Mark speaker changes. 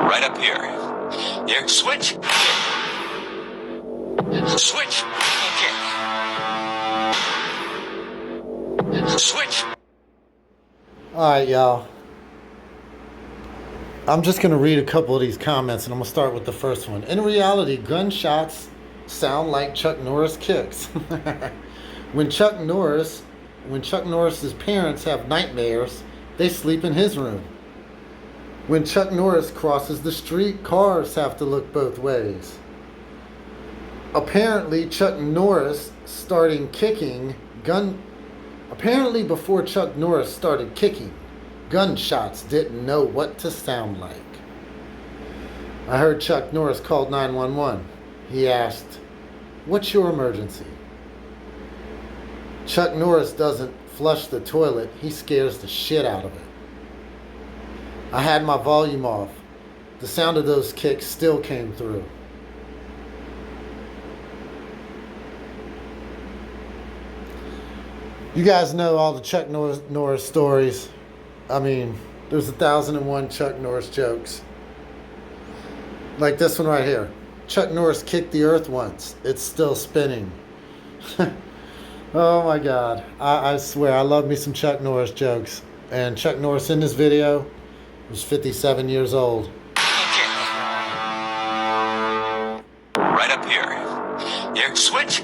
Speaker 1: Right up here. Here. Switch. Switch. Okay. Switch.
Speaker 2: Alright, y'all. I'm just going to read a couple of these comments, and I'm going to start with the first one. In reality, gunshots sound like Chuck Norris kicks. When Chuck Norris's parents have nightmares, they sleep in his room. When Chuck Norris crosses the street, cars have to look both ways. Apparently, before Chuck Norris started kicking, gunshots didn't know what to sound like. I heard Chuck Norris called 911. He asked, "What's your emergency?" Chuck Norris doesn't flush the toilet, he scares the shit out of it. I had my volume off. The sound of those kicks still came through. You guys know all the Chuck Norris stories. I mean, there's 1,001 Chuck Norris jokes. Like this one right here. Chuck Norris kicked the earth once. It's still spinning. Oh my God. I swear, I love me some Chuck Norris jokes. And Chuck Norris in this video was 57 years old.
Speaker 1: Okay. Right up here. Here. Switch.